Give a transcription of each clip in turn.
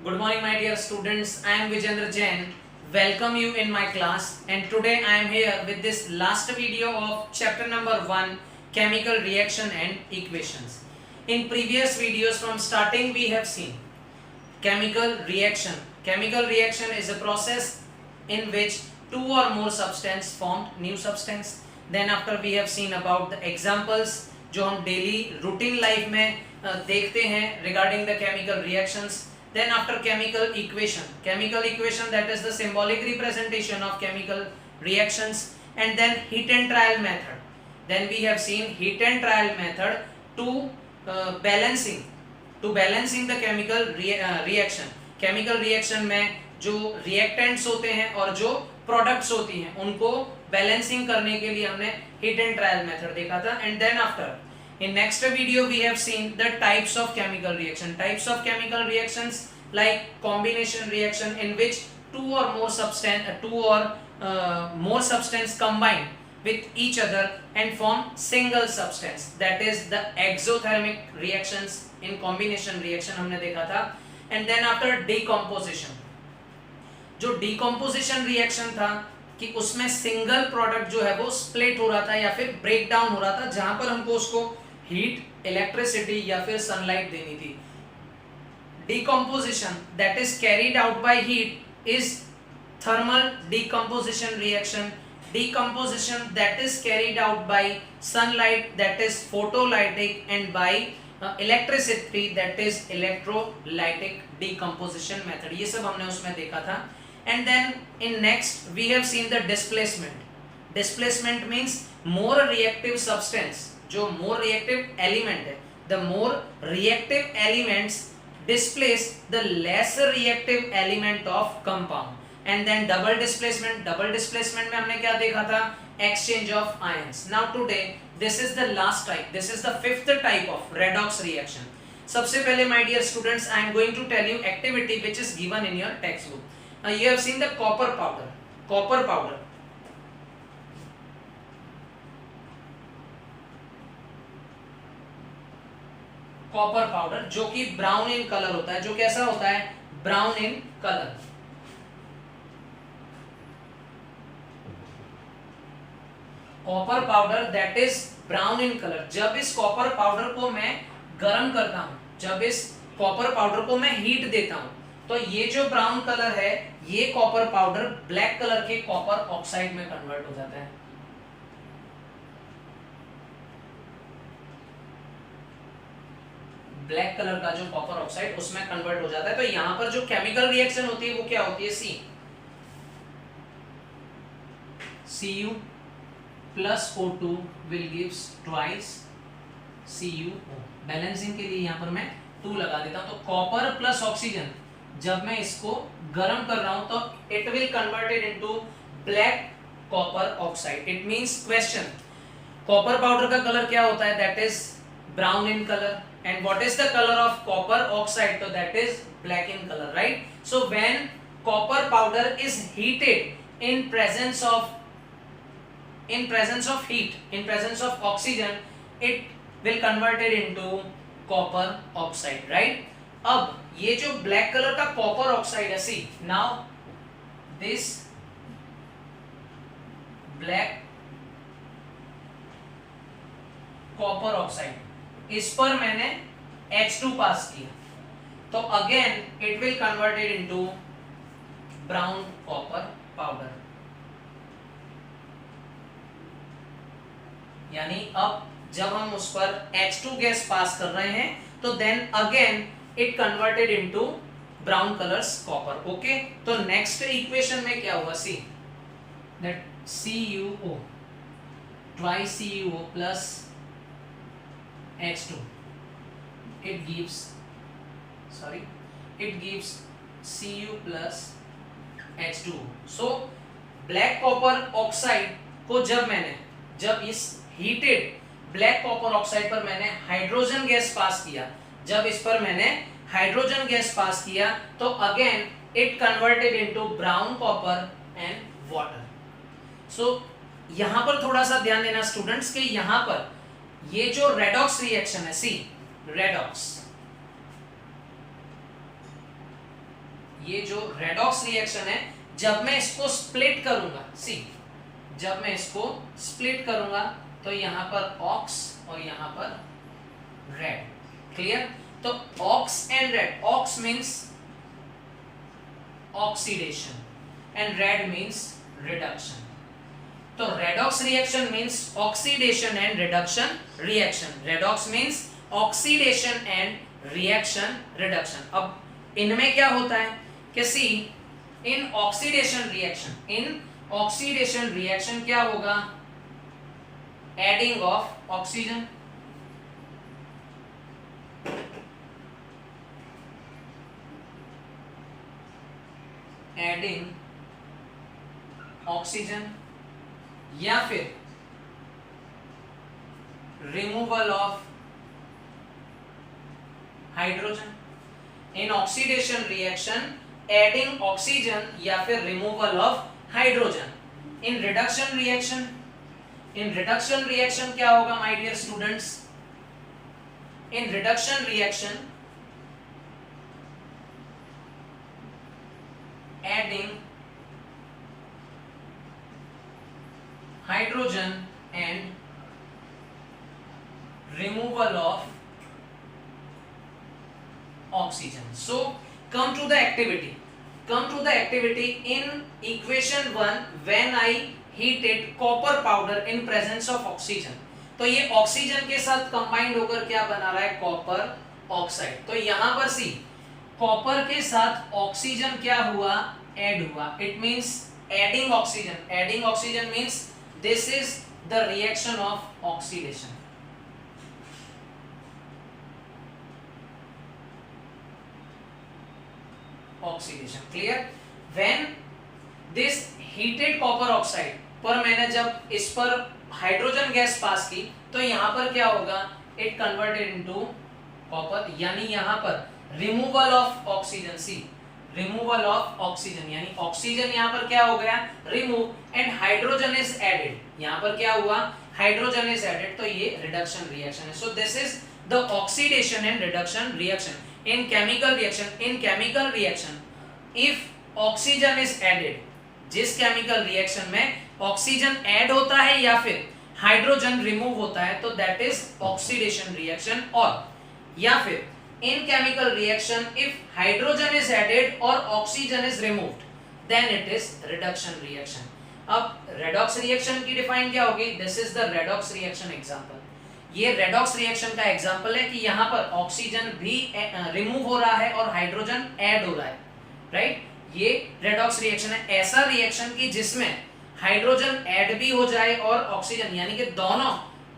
Good morning, my dear students. I am Vijendra Jain. Welcome you in my class, and today I am here with this last video of chapter number 1, chemical reaction and equations. In previous videos from starting we have seen chemical reaction. Chemical reaction is a process in which two or more substance formed new substance. Then after we have seen about the examples जो हम daily routine life में देखते हैं regarding the chemical reactions. Then after chemical equation that is the symbolic representation of chemical reactions, and then heat and trial method. Then we have seen heat and trial method to balancing the chemical reaction. Chemical reaction में जो reactants होते हैं और जो products होती हैं उनको balancing करने के लिए हमने heat and trial method देखा था. And then after in next video we have seen the types of chemical reaction. Types of chemical reactions like combination reaction in which two or more substance combine with each other and form single substance. That is the exothermic reactions. In combination reaction हमने देखा था. And then after decomposition, जो decomposition reaction था कि उसमें single product जो है वो स्प्लिट हो रहा था या फिर ब्रेक डाउन हो रहा था, जहां पर हमको उसको हीट, इलेक्ट्रिसिटी या फिर सनलाइट देनी थी. Decomposition that is carried out by heat is thermal decomposition reaction. Decomposition that is carried out by sunlight, that is photolytic, and by electricity, that is electrolytic decomposition method. ये सब हमने उसमें देखा था. And then in next we have seen the displacement. Displacement means more reactive substance, जो more reactive element है, the more reactive elements displace the less reactive element of compound. And then double displacement में हमने क्या देखा था? Exchange of ions. Now today this is the last type, this is the fifth type of redox reaction. सबसे पहले my dear students I am going to tell you activity which is given in your textbook. Now you have seen the copper powder. Copper powder जो कि brown in colour होता है. जो कैसा होता है? Brown in colour. Copper powder that is brown in colour. जब इस कॉपर पाउडर को मैं गर्म करता हूं, जब इस कॉपर पाउडर को मैं हीट देता हूं, तो ये जो ब्राउन कलर है ये कॉपर पाउडर ब्लैक कलर के कॉपर ऑक्साइड में कन्वर्ट हो जाता है. ब्लैक कलर का जो कॉपर ऑक्साइड उसमें कन्वर्ट हो जाता है. तो यहां पर जो केमिकल रिएक्शन होती है वो क्या होती है? Cu plus O2 will gives twice CuO. Balancing के लिए यहां पर मैं 2 लगा देता हूं. तो कॉपर प्लस ऑक्सीजन जब मैं इसको गर्म कर रहा हूं तो it will converted into black copper oxide. It means question, copper powder का कलर क्या होता है? That is brown in colour. And what is the color of copper oxide? So that is black in color, right? So when copper powder is heated in presence of heat, in presence of oxygen, it will converted into copper oxide, right? अब ये जो black color का copper oxide है, see now this black copper oxide, इस पर मैंने H2 पास किया तो again it will converted into brown copper powder. यानी अब जब हम उस पर H2 गैस पास कर रहे हैं तो then again it converted into brown colours copper. Okay, तो नेक्स्ट इक्वेशन में क्या हुआ? See that CuO twice CuO plus H2 it gives Cu plus H2. so black copper oxide को जब इस heated black copper oxide पर मैंने hydrogen gas pass किया, जब इस पर मैंने हाइड्रोजन गैस पास किया तो again it converted into brown copper and water. so यहां पर थोड़ा सा ध्यान देना स्टूडेंट्स कि यहां पर ये जो रेडॉक्स रिएक्शन है, सी रेडॉक्स ये जो रेडॉक्स रिएक्शन है, जब मैं इसको स्प्लिट करूंगा, जब मैं इसको स्प्लिट करूंगा तो यहां पर ऑक्स और यहां पर रेड। क्लियर? तो ox and red, ox means oxidation and red means reduction. तो redox reaction means oxidation and reduction reaction. Redox means oxidation and reaction reduction. अब इनमें क्या होता है कि सी इन ऑक्सीडेशन रिएक्शन क्या होगा? एडिंग ऑफ ऑक्सीजन, या फिर removal of hydrogen. In oxidation reaction adding oxygen या फिर removal of hydrogen. In reduction reaction क्या होगा my dear students? In reduction reaction adding hydrogen and removal of oxygen. So come to the activity in equation 1 when I heated copper powder in presence of oxygen. तो ये oxygen के साथ combined होकर क्या बना रहा है? Copper oxide. तो यहां पर सी कॉपर के साथ ऑक्सीजन क्या हुआ? ऐड हुआ। It means adding oxygen means this is the reaction of oxidation. Oxidation. Clear? When this heated copper oxide पर मैंने जब इस पर हाइड्रोजन गैस पास की तो यहां पर क्या होगा? इट कन्वर्टेड इनटू कॉपर, यानी यहां पर removal of oxygen. Removal of oxygen यानी ऑक्सीजन यहां पर क्या हो गया? Remove and hydrogen is added. यहां पर क्या हुआ? Hydrogen is added. तो ये रिडक्शन रिएक्शन है। So this is the oxidation and reduction reaction. In chemical reaction, if oxygen is added, जिस केमिकल रिएक्शन में ऑक्सीजन ऐड होता है या फिर हाइड्रोजन रिमूव होता है तो दैट इज ऑक्सीडेशन रिएक्शन। और या फिर इन chemical reaction if hydrogen is added और oxygen is removed then it is reduction reaction. अब रेडॉक्स रिएक्शन की डिफाइन क्या होगी? This is the redox reaction example. ये रेडॉक्स रिएक्शन का एग्जांपल है कि यहां पर ऑक्सीजन भी रिमूव हो रहा है और हाइड्रोजन ऐड हो रहा है, राइट? ये रेडॉक्स रिएक्शन है, ऐसा रिएक्शन की जिसमें हाइड्रोजन ऐड भी हो जाए और ऑक्सीजन, यानी कि दोनों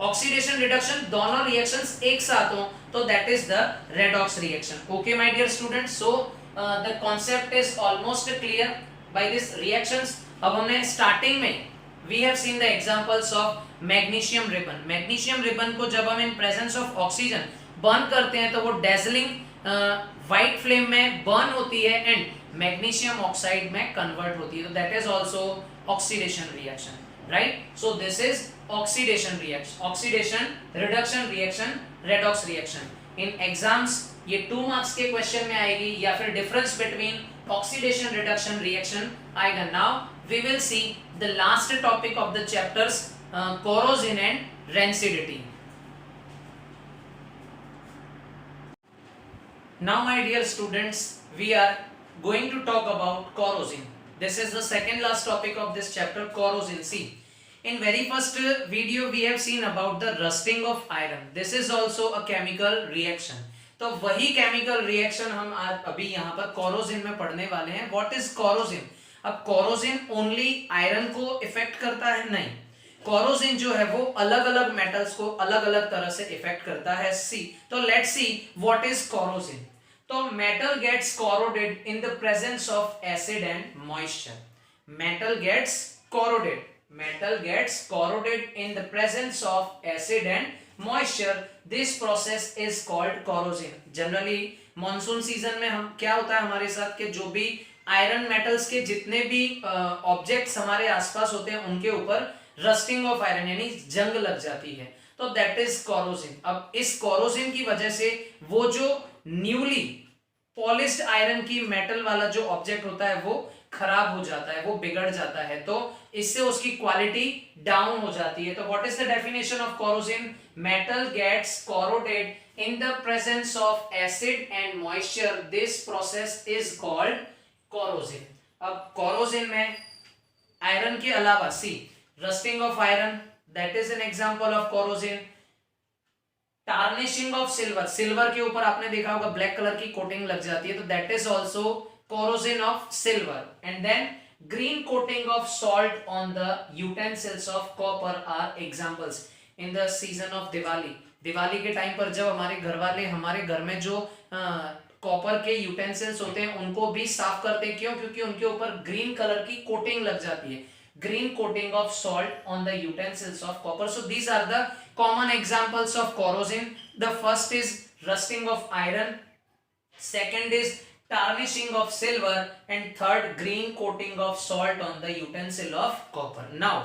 ऑक्सीडेशन रिडक्शन दोनों रिएक्शंस एक साथ हो, तो that is the redox reaction. Okay my dear students, so the concept is almost clear by this reactions. अब हमने स्टार्टिंग में we have seen the examples of magnesium ribbon. Magnesium ribbon को जब हम in presence of oxygen burn करते हैं तो वो डेजलिंग व्हाइट फ्लेम में बर्न होती है एंड मैग्नीशियम ऑक्साइड में कन्वर्ट होती है। तो that is also oxidation reaction, right? So this is oxidation reaction, oxidation reduction reaction, redox reaction. In exams ये 2 मार्क्स के क्वेश्चन में आएगी या फिर difference between oxidation reduction reaction आएगा। Now we will see the last topic of the chapters corrosion and rancidity. Now my dear students, we are going to talk about corrosion. This is the second last topic of this chapter, corrosion. See, in very first video we have seen about the rusting of iron. This is also a chemical reaction. तो वही chemical reaction हम आज अभी यहाँ पर corrosion में पढ़ने वाले हैं. What is corrosion? अब corrosion only iron को affect करता है? नहीं, कोरोजन जो है वो अलग अलग मेटल्स को अलग अलग तरह से इफेक्ट करता है। सी तो let's see what is corrosion. तो metal gets corroded in the presence of acid and moisture. Metal gets corroded in the presence of acid and moisture. This process is called corrosion. Generally monsoon season में हम क्या होता है हमारे साथ कि जो भी आयरन मेटल्स के जितने भी ऑब्जेक्ट्स हमारे आसपास होते हैं उनके ऊपर रस्टिंग ऑफ आयरन यानी जंग लग जाती है, तो दैट इज कोरोजन। अब इस कोरोजन की वजह से वो जो न्यूली पॉलिश्ड आयरन की मेटल वाला जो ऑब्जेक्ट होता है वो खराब हो जाता है, वो बिगड़ जाता है, तो इससे उसकी क्वालिटी डाउन हो जाती है। तो what is the definition of corrosion? Metal gets corroded in the presence of acid and moisture, this process is called corrosion. अब कोरोजन में आयरन के अलावा see rusting of iron, that is an example of corrosion. Tarnishing of silver, silver के ऊपर आपने देखा होगा black colour की कोटिंग लग जाती है, तो that is also corrosion of silver. And then green coating of salt on the utensils of copper are examples. In the season of Diwali, Diwali के टाइम पर जब हमारे घर वाले हमारे घर में जो कॉपर के यूटेंसिल्स होते हैं उनको भी साफ करते हैं, क्यों? क्योंकि उनके ऊपर ग्रीन कलर की कोटिंग लग जाती है, green coating of salt on the utensils of copper. So these are the common examples of corrosion. The first is rusting of iron, second is tarnishing of silver, and third green coating of salt on the utensil of copper. Now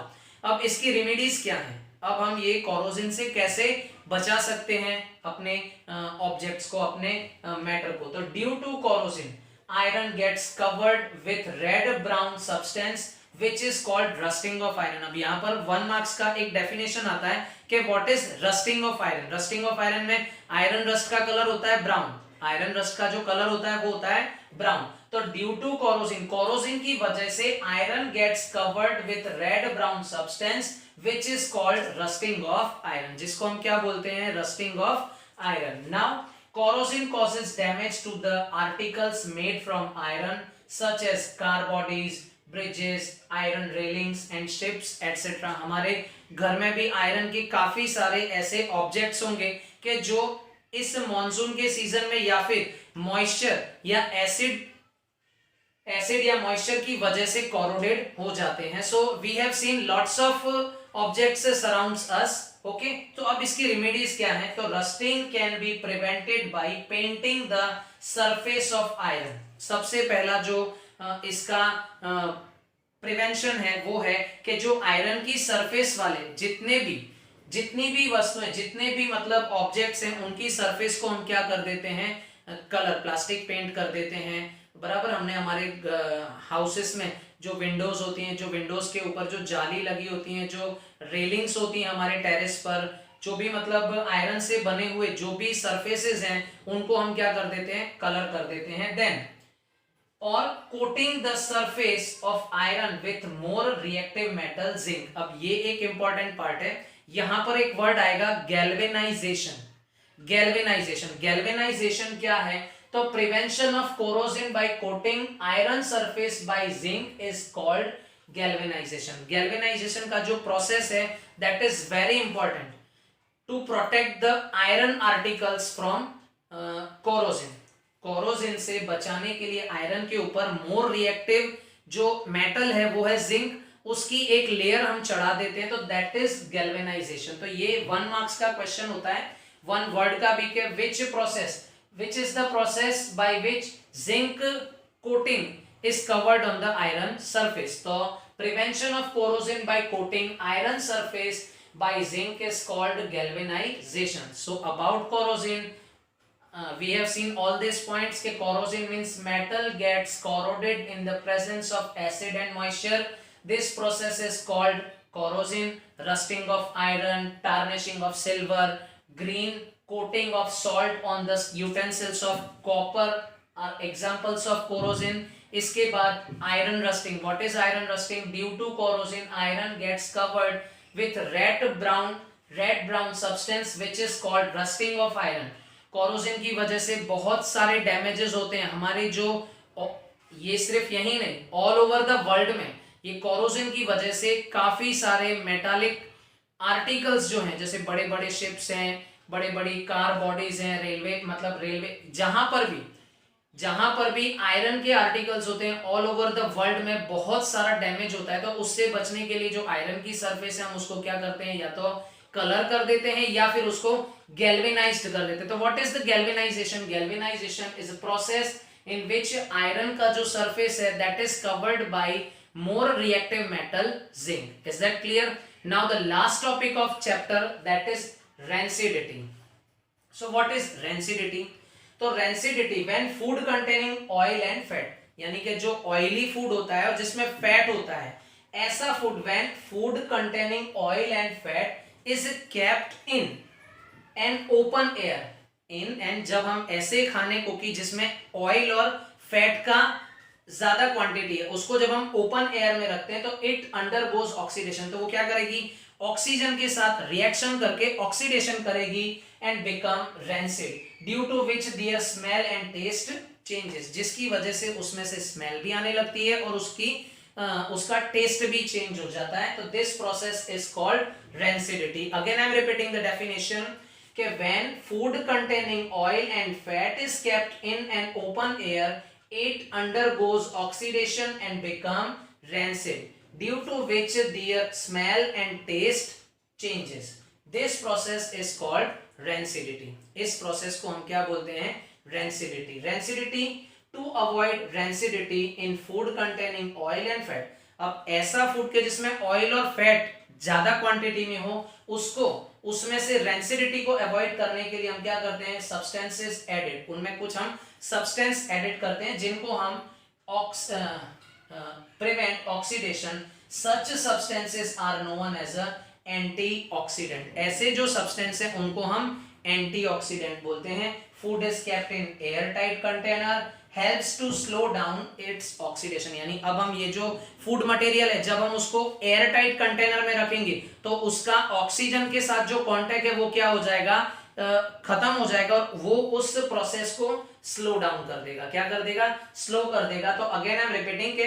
अब इसकी remedies क्या है? अब हम ये corrosion से कैसे बचा सकते हैं अपने ऑब्जेक्ट्स को, अपने मैटर को? तो due to corrosion iron gets covered with red brown substance which is called rusting of iron. अब यहाँ पर 1 मार्क्स का एक डेफिनेशन आता है कि what is rusting of iron. Rusting of iron में आयरन रस्ट का कलर होता है ब्राउन, आयरन रस्ट का जो कलर होता है वो होता है ब्राउन। तो ड्यू टू कोरोजन, कोरोजन की वजह से iron gets covered with red brown substance which is called rusting of iron, जिसको हम क्या बोलते हैं? Rusting of iron. Now corrosion causes damage to the articles made from iron such as car bodies, bridges, iron railings and ships etc. हमारे घर में भी iron के काफी सारे ऐसे ऑब्जेक्ट्स होंगे कि जो इस मॉनसून के सीजन में या फिर मॉइस्चर या एसिड या मॉइस्चर की वजह से कोरोडेड हो जाते हैं। So we have seen lots of objects surrounds us. Okay, तो अब इसकी रेमेडीज क्या है? तो rusting can be prevented by painting the surface of iron. सबसे पहला जो इसका प्रिवेंशन है वो है कि जो आयरन की सरफेस वाले जितनी भी वस्तुएं, जितने भी मतलब ऑब्जेक्ट्स हैं, उनकी सरफेस को हम क्या कर देते हैं? कलर, प्लास्टिक पेंट कर देते हैं। बराबर, हमने हमारे हाउसेस में जो विंडोज होती हैं, जो विंडोज के ऊपर जो जाली लगी होती हैं, जो रेलिंग्स होती हैं हमारे टेरेस पर, जो भी मतलब आयरन से बने हुए जो भी सरफेसेस हैं उनको हम क्या कर देते हैं? कलर कर देते हैं। देन और coating the surface of iron with more reactive metal zinc. अब ये एक इंपॉर्टेंट पार्ट है, यहां पर एक वर्ड आएगा गैल्वेनाइजेशन। गैल्वेनाइजेशन क्या है? तो prevention of corrosion by coating iron surface by zinc is called galvanization. Galvanization का जो प्रोसेस है that is very important to protect the iron articles from corrosion. Corrosion से बचाने के लिए आयरन के ऊपर मोर रिएक्टिव जो मेटल है वो है जिंक, उसकी एक लेयर हम चढ़ा देते हैं, तो दैट इज गैल्वेनाइजेशन। तो ये 1 मार्क्स का क्वेश्चन होता है, 1 वर्ड का भी, के which is the process by which zinc coating is covered on the iron surface. So prevention of corrosion by coating iron surface by zinc is called galvanization. So about corrosion, we have seen all these points ke corrosion means metal gets corroded in the presence of acid and moisture. This process is called corrosion. Rusting of iron, tarnishing of silver, green coating of salt on the utensils of copper are examples of corrosion. इसके बाद iron rusting. What is iron rusting? Due to corrosion, iron gets covered with red brown substance which is called rusting of iron. corrosion की वजह से बहुत सारे damages होते हैं हमारे, जो ये सिर्फ यही नहीं, all over the world में ये corrosion की वजह से काफी सारे metallic articles जो हैं, जैसे बड़े बड़े ships हैं, बड़े बड़ी कार बॉडीज हैं, रेलवे जहां पर भी आयरन के आर्टिकल्स होते हैं ऑल ओवर द वर्ल्ड में बहुत सारा डैमेज होता है। तो उससे बचने के लिए जो आयरन की सरफेस है हम उसको क्या करते हैं? या तो कलर कर देते हैं या फिर उसको गैल्वेनाइज्ड कर देते हैं। तो what is the galvanisation? Galvanisation is a process in which iron का जो सरफेस है that is covered by more reactive metal zinc. Is that clear? Now the last topic of chapter that is rancidity. So what is rancidity? तो तो rancidity when food containing oil and fat, यानी कि जो oily food होता है और जिसमें fat होता है, ऐसा food when food containing oil and fat is kept in an open air, in and जब हम ऐसे खाने को कि जिसमें ऑयल और फैट का ज्यादा क्वांटिटी है, उसको जब हम ओपन एयर में रखते हैं तो इट अंडरगोज ऑक्सीडेशन, तो वो क्या करेगी, ऑक्सीजन के साथ रिएक्शन करके ऑक्सीडेशन करेगी and become rancid due to which their smell and taste changes, जिसकी वजह से उसमें से स्मेल भी आने लगती है और उसका टेस्ट भी चेंज हो जाता है। तो this process is called rancidity. Again I am repeating the definition कि when food containing oil and fat is kept in an open air, it undergoes oxidation and become rancid, due to which their smell and taste changes. This process is called rancidity. इस process को हम क्या बोलते हैं, rancidity. Rancidity, to avoid rancidity in food containing oil and fat. अब ऐसा food के जिसमें ऑयल और फैट ज्यादा क्वांटिटी में हो, उसमें से रेंसिडिटी को अवॉइड करने के लिए हम क्या करते हैं, सब्सटेंसेस एडेड, उनमें कुछ हम सब्सटेंस एडेड करते हैं जिनको हम prevent oxidation. Such substances are known as a antioxidant. ऐसे जो सब्सटेंस है उनको हम एंटीऑक्सीडेंट बोलते हैं। Food is kept in air tight container, helps to slow down its oxidation, यानी अब हम ये जो फूड मटेरियल है जब हम उसको एयर टाइट कंटेनर में रखेंगे तो उसका ऑक्सीजन के साथ जो कांटेक्ट है वो क्या हो जाएगा, खत्म हो जाएगा और वो उस प्रोसेस को स्लो डाउन कर देगा। क्या कर देगा, स्लो कर देगा। तो अगेन आई एम रिपीटिंग के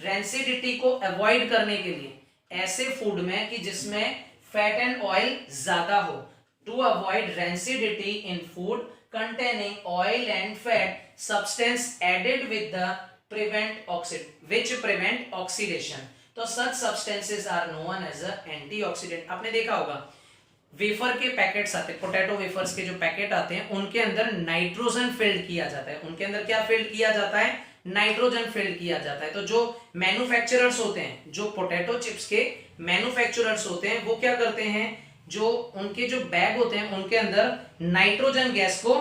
रेंसिडिटी को अवॉइड करने के लिए ऐसे फूड में कि जिसमें फैट एंड ऑयल ज्यादा हो, to avoid rancidity in food containing oil and fat, substance added with the which prevent oxidation. तो such substances are known as a antioxidant. आपने देखा होगा वेफर के पैकेट्स आते हैं, पोटैटो वेफर्स के जो पैकेट आते हैं उनके अंदर नाइट्रोजन फिल्ड किया जाता है। उनके अंदर क्या फिल्ड किया जाता है, नाइट्रोजन फिल्ड किया जाता है। तो जो मैन्युफैक्चरर्स होते हैं, जो पोटैटो चिप्स के मैन्युफैक्चरर्स होते हैं, वो क्या करते हैं, जो उनके जो बैग होते हैं उनके अंदर नाइट्रोजन गैस को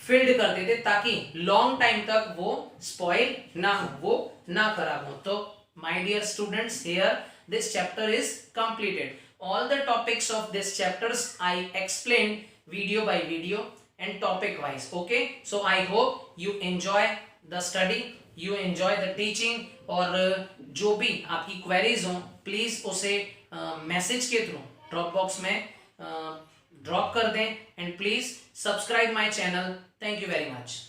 फिल्ड कर देते ताकि लॉन्ग टाइम तक वो स्पॉइल ना हो, वो ना खराब हो। तो my dear students, here this chapter is completed. All the topics of this chapters I explained video by video and topic wise. Okay, so I hope you enjoy the study, you enjoy the teaching. और जो भी आपकी queries हो please उसे message के through drop box में drop कर दें and please subscribe my channel. Thank you very much.